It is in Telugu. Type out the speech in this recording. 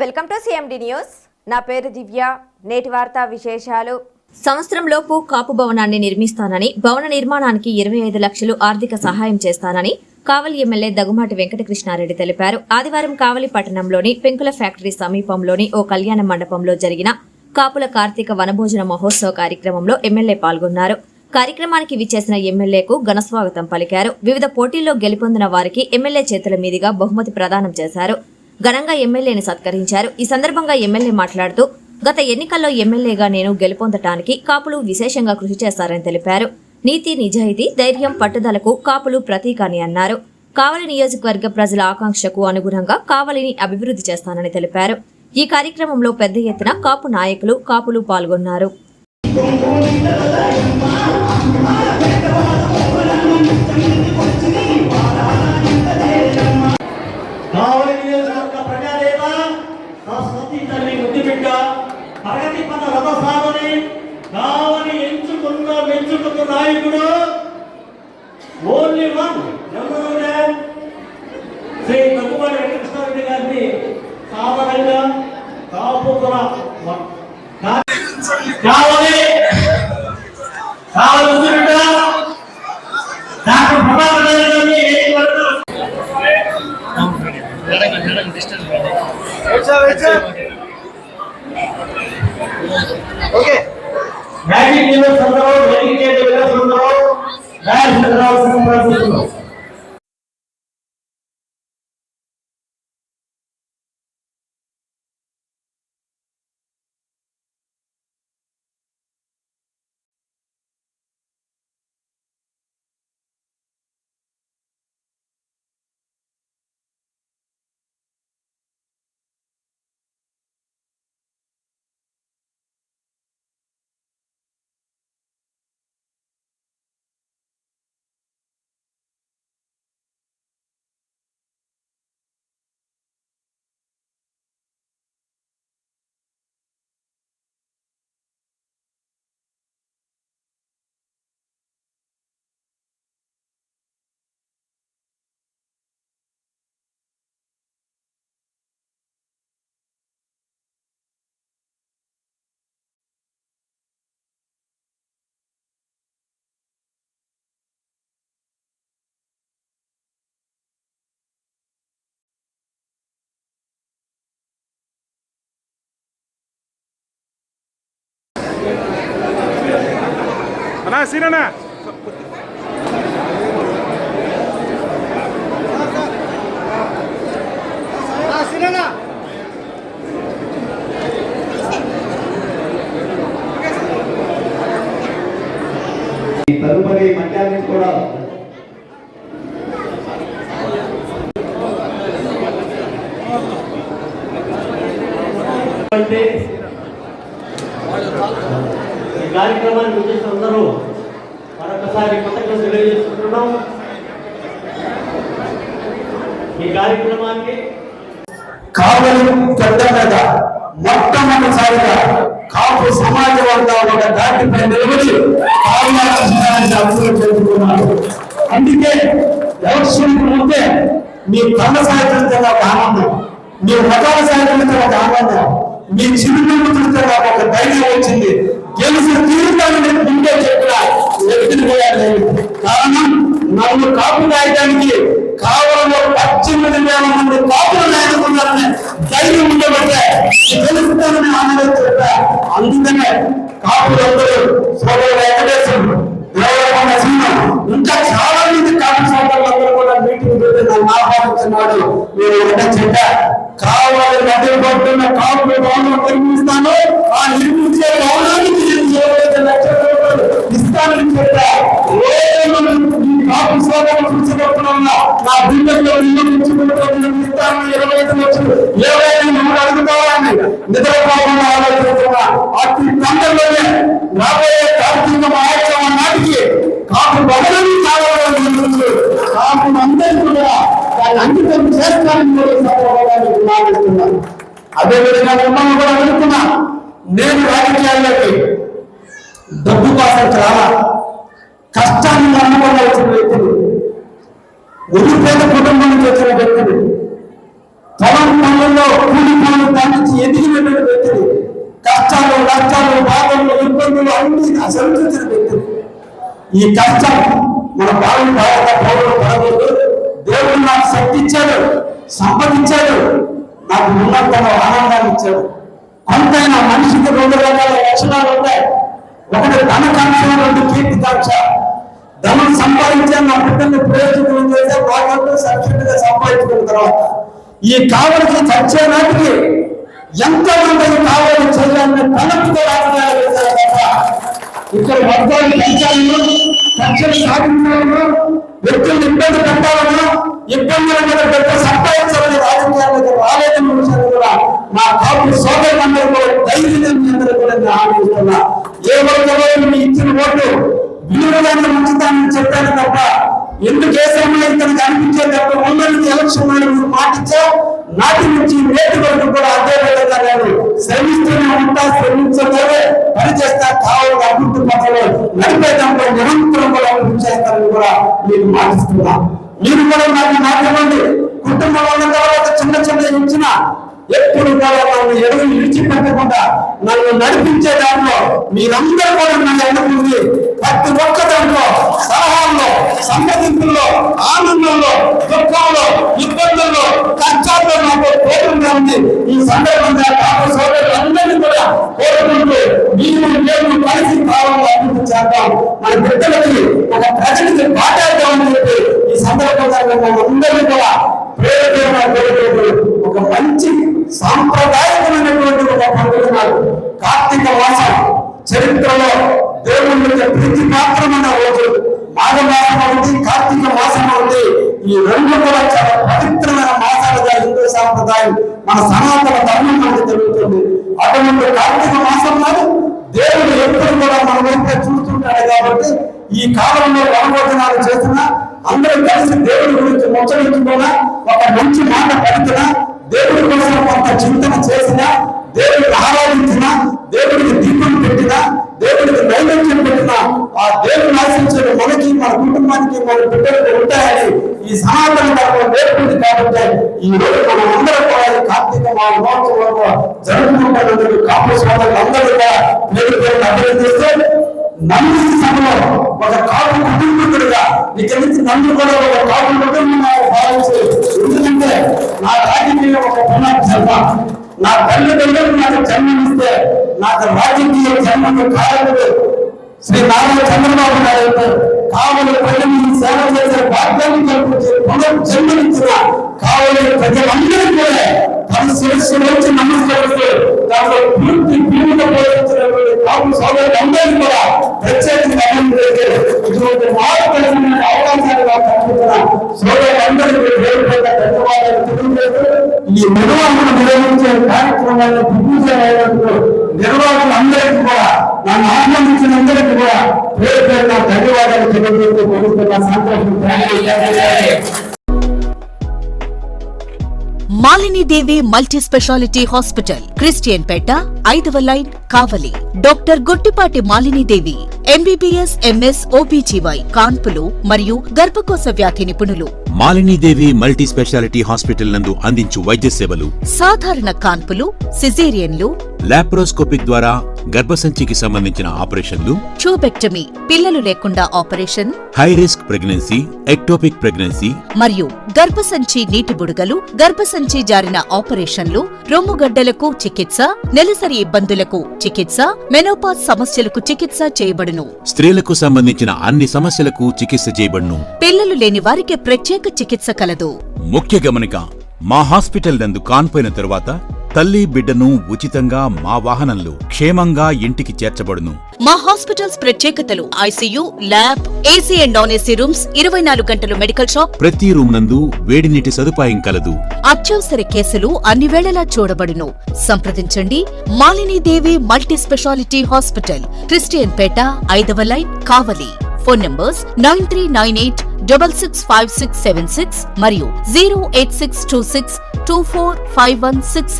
Welcome to CMD news. నా పేరు దివ్య. నేటి వార్తా విశేషాలు. సంవత్సరంలోపు కాపు భవనాన్ని నిర్మిస్తానని, భవన నిర్మాణానికి 25 లక్షలు ఆర్థిక సహాయం చేస్తానని కావలి ఎమ్మెల్యే దగ్గుమాటి వెంకటకృష్ణారెడ్డి తెలిపారు. ఆదివారం కావలి పట్టణంలోని పెంకుల ఫ్యాక్టరీ సమీపంలోని ఓ కళ్యాణ మండపంలో జరిగిన కాపుల కార్తీక వనభోజన మహోత్సవ కార్యక్రమంలో ఎమ్మెల్యే పాల్గొన్నారు. కార్యక్రమానికి విచ్చేసిన ఎమ్మెల్యేకు ఘనస్వాగతం పలికారు. వివిధ పోటీల్లో గెలుపొందిన వారికి ఎమ్మెల్యే చేతుల మీదుగా బహుమతి ప్రదానం చేశారు. ఘనంగా ఎమ్మెల్యేని సత్కరించారు. ఈ సందర్భంగా ఎమ్మెల్యే మాట్లాడుతూ, గత ఎన్నికల్లో ఎమ్మెల్యేగా నేను గెలుపొందటానికి కాపులు విశేషంగా కృషి చేస్తారని తెలిపారు. నీతి, నిజాయితీ, ధైర్యం, పట్టుదలకు కాపులు ప్రతీక అని అన్నారు. కావలి నియోజకవర్గ ప్రజల ఆకాంక్షకు అనుగుణంగా కావలిని అభివృద్ధి చేస్తానని తెలిపారు. ఈ కార్యక్రమంలో పెద్ద ఎత్తున కాపు నాయకులు, కాపులు పాల్గొన్నారు. నాయకుడు ఓన్లీ వన్ శ్రీ దగ్గుమాటి వెంకటకృష్ణారెడ్డి గారిని సాధారణంగా కాపుకుల కావాలి డాక్టర్ ప్రభాకర్ గారిని ఓకే మ్యాజిక్ న్యూస్ అందరూ డెడికేటెడ్ విలర్స్ అందరూ డాన్స్ రావాల్సిన అన్నా సీనన్నా తదుపరి మధ్యాహ్నం కూడా అంటే ఈ కార్యక్రమాన్ని గురించి అందరూ మరొకసారి కృతజ్ఞతలు తెలియజేస్తున్నాం. ఈ కార్యక్రమానికి కావలి పెద్ద మీద మొట్టమొదటిసారిగా కాపు సమాజ వర్గాలు ఒక దాటిపై నిలబడి అభివృద్ధి చెందుతున్నారు. అందుకే ఎలక్షన్ ముందే మీ తమ సాహిత్యంతో ఒక ఆనందం, మీ రకాల సాహిత్యంతో ఒక ఆనందం, మీ చిరునవ్వులతో నాకు ఒక ధైర్యం వచ్చింది. గెలిచి తీరుతానని ముందే చెప్పిన ఎదురుపోయాను. కారణం నన్ను కాపు నాయకానికి కావడంలో 18,000 మంది కాపులు నాయకున్నారని ధైర్యం ఉండబట్టే గెలుపుతానని ఆనందం చెప్పా. అందుకనే కాపులందరూ సోదరు వెంకటేశ్వరుడు, దేవరకొండ శ్రీను, ఇంకా చాలా మంది కాపు సోదరులందరూ కూడా మీటింగ్ పెట్టి నన్ను ఆహ్వానించున్నాడు. నేను ఒకటే చెప్పా, కావాలి మధ్య పడుతున్న కాపు భవనం నిర్మిస్తాను, ఆ నిర్మించే భవనానికి నేను 25 లక్షల రూపాయలు ఇస్తానని చెప్పా. కాపు సోదరులు చూసినప్పుడన్నా నా బిడ్డల్లో ఇస్తాను 25 లక్షలు ఏవైనా అడుగుతావాలని నిద్రపోకుండా ఆలోచిస్తున్నా. అతి తొందరలోనే రాబోయే కార్తీక మహోత్సవం నాటికి కాపు భవనాన్ని కావాలని కాపు అందరికీ కూడా దాన్ని అంకితం చేస్తానని భావిస్తున్నాను. అదేవిధంగా మిమ్మల్ని కూడా అడుగుతున్నా, నేను రాజకీయాల్లోకి డబ్బు కోసం చాలా కష్టాన్ని నమ్ముకొని వచ్చిన వ్యక్తులు, నిరుపేద కుటుంబం నుంచి వచ్చిన వ్యక్తులు, పొలం పనుల్లో కష్టాల్లో కూలిపోయిన దాని నుంచి ఎదిగినటువంటి వ్యక్తిని, కష్టాలు నష్టాలు బాధలు ఇబ్బందులు అన్ని అసలుచిన వ్యక్తిని. ఈ కష్టం మన బాలు భారత పౌరులు పడకూడదు. దేవుడు నాకు శక్తి ఇచ్చాడు, సంపద ఇచ్చాడు, నాకు ఉన్నంత ఆనందాన్ని ఇచ్చాడు. కొంతైనా మనిషికి 2 రకాల లక్షణాలు ఉంటాయి. ఒకటి ధనకాంక్ష, 2 కీర్తికాంక్ష. ధనం సంపాదించాను, నా బిడ్డల్ని ప్రయోజనం చేస్తే వాకంటూ సబ్సిడీగా సంపాదించుకున్న తర్వాత ఈ కావలికి చచ్చే నాటికి ఎంతమంది కావాలి చేయాలని తలపుతో రాజకీయాలు చేశారు తప్ప ఇక్కడ వర్గాలు పెంచాలను, చర్చలు సాధించాలను, వ్యక్తులను ఇబ్బంది పెట్టాలను, ఇబ్బందుల మీద పెద్ద సంపాదించాలని రాజకీయాలకు రాలేదని విషయాన్ని కూడా మా కాపు సోదరులందరూ కూడా ధైర్యం అందరూ కూడా నేను హామీస్తున్నా. ఏ వర్గంలో మీ ఇచ్చిన ఓటు విలువలను ఉంచుతానని చెప్పాను తప్ప ఎందుకు వేసామో ఇతనికి అనిపించే తప్ప ఉన్నది ఎలక్షన్ మీరు మాటిచ్చా నాటి నుంచి నేటి వరకు కూడా అదే విధంగా నేను శ్రమిస్తూనే ఉంటా, శ్రమించే పనిచేస్తా, కావాలని అభివృద్ధి పథంలో నడిపే దాంట్లో నిరంతరం కూడా అభివృద్ధి చేస్తారని కూడా మీకు మాటిస్తున్నా. మీరు కూడా నాకు మాట్లాడండి. కుటుంబం ఉన్న తర్వాత చిన్న చిన్న ఇచ్చిన ఎప్పుడు కూడా నన్ను ఎడుగు విడిచిపెట్టకుండా నన్ను నడిపించే దాంట్లో మీరందరూ కూడా నన్ను ఎన్నుకుంది. ప్రతి ఒక్క దాంట్లో సలహాల్లో, సంప్రదింపుల్లో, ఆనందంలో, దుఃఖంలో, ఇబ్బందుల్లో, కష్టాల్లో నాకు కోరుకుంటా ఉంది. ఈ సందర్భంగా కాపు సోదరులందరినీ కూడా కోరుకుంటూ మీరు మేము కలిసి కావాలని అభివృద్ధి చేద్దాం, మన బిడ్డలకి ఒక ప్రజలకి పాటేద్దామని చెప్పి ఈ సందర్భంగా అందరినీ కూడా ప్రేరేపణ కోరుకుంటూ ఒక మంచి సాంప్రదాయకమైనటువంటి ఒక పండుగ నాడు కార్తీక మాసం చరిత్రలో దేవుళ్ళకి ప్రీతి పాత్రమైన రోజు మాఘమాసం ఉంది, కార్తీక మాసం ఉంది. ఈ 2 కూడా చాలా పవిత్రమైన మాసాలుగా హిందూ సాంప్రదాయం మన సనాతన ధర్మం మనకు జరుగుతుంది. అటువంటి కార్తీక మాసం నాడు దేవుడు ఎప్పుడు కూడా మన వైపు చూస్తుంటాడు. కాబట్టి ఈ కాలంలో వనభోజనాలు చేసినా, అందరూ కలిసి దేవుడి గురించి ముచ్చరించుకున్నా, ఒక మంచి మాట పలికినా, దేవుడి కోసం కొంత చింతన చేసినా, దేవుడిని ఆరాధించినా, దేవుడికి దీపం పెట్టినా, దేవుడికి నైవేద్యం పెట్టినా ఆ దేవుని ఆశించడం మనకి, మన కుటుంబానికి, మన బిడ్డలకు ఉంటాయని ఈ సనాతన ధర్మం నేర్పుంది. కాబట్టి ఈ రోజు మనం అందరూ కూడా కార్తీక మహోత్సవంలో జరుపుకుంటున్నందుకు కాపు సోదరులందరూ కూడా పేరు అభినందిస్తూ నంది సభలో ఒక కాపు కుటుంబీకుడిగా ఇక్కడి నుంచి నంది కూడా ఒక కాపు కుటుంబం భావించి, ఎందుకంటే నా రాజకీయ ఒక పునాది జన్మ, నా తల్లిదండ్రులు నాకు జన్మనిస్తే నాకు రాజకీయ జన్మకు కారణుడు శ్రీ నారా చంద్రబాబు నాయుడు కావలి ప్రజలకు సేవ చేసే భాగ్యాన్ని కల్పించి పునర్జన్మనిచ్చిన కావలి ప్రజలందరికీ కూడా తన శిరస్సు నుంచి నమస్కరిస్తూ దాంట్లో పూర్తి భూమిక పోషించినటువంటి కాపు సోదరులందరికీ కూడా ప్రత్యేకంగా అభినందించి ఇటువంటి మార్పులైన అవకాశాలుగా కల్పించిన సోదరులందరికీ పేరుపేట ధన్యవాదాలు తెలియజేస్తూ ఈ నిర్వహణ నిర్వహించే కార్యక్రమాలను దిగ్విజయమైనందుకు నిర్వాహకులందరికీ కూడా నన్ను ఆహ్వానించినందరికీ కూడా పేరు పేరున ధన్యవాదాలు తెలియజేస్తూ పొందుతున్న సంతోషం. Malinidevi multi speciality hospital, Christian Peta, 5వ line, Kavali. Doctor Gottipati Malinidevi MBBS, MS, OBGY, కాన్పులు మరియు గర్భకోశ వ్యాధి నిపుణులు. మాలినీదేవి మల్టీ స్పెషాలిటీ హాస్పిటల్ నందు అందించు వైద్య సేవలు: సాధారణ కాన్పులు, సిజేరియన్లు, లాప్రోస్కోపిక్ ద్వారా గర్భసంచికి సంబంధించిన ఆపరేషన్లు, ట్యూబెక్టమీ, పిల్లలు లేకుండా operation, high risk pregnancy, ectopic pregnancy మరియు గర్భసంచి నీటి బుడగలు, గర్భసంచి జారిన ఆపరేషన్లు, రొమ్ముగడ్డలకు చికిత్స, నెలసరి ఇబ్బందులకు చికిత్స, మెనోపాజ్ సమస్యలకు చికిత్స చేయబడును. స్త్రీలకు సంబంధించిన అన్ని సమస్యలకు చికిత్స చేయబడును. పిల్లలు లేని వారికి ప్రత్యేక చికిత్స కలదు. ముఖ్య గమనిక: మా హాస్పిటల్ నందు కాన్పోయిన తరువాత తల్లి బిడ్డను ఉచితంగా మా వాహనంలో క్షేమంగా ఇంటికి చేర్చబడును. మా హాస్పిటల్స్ ప్రత్యేకతలు: ICU, lab, AC and non AC rooms, 24 గంటలు మెడికల్ షాప్, ప్రతి రూమ్ నందు వేడి నీటి సదుపాయం కలదు. అత్యవసర కేసులు అన్ని వేళలా చూడబడును. సంప్రదించండి Malinidevi multi speciality hospital, Christian Peta, 5వ లైన్, కావలి. ఫోన్ నంబర్స్ 9398665676 మరియు 08626245167.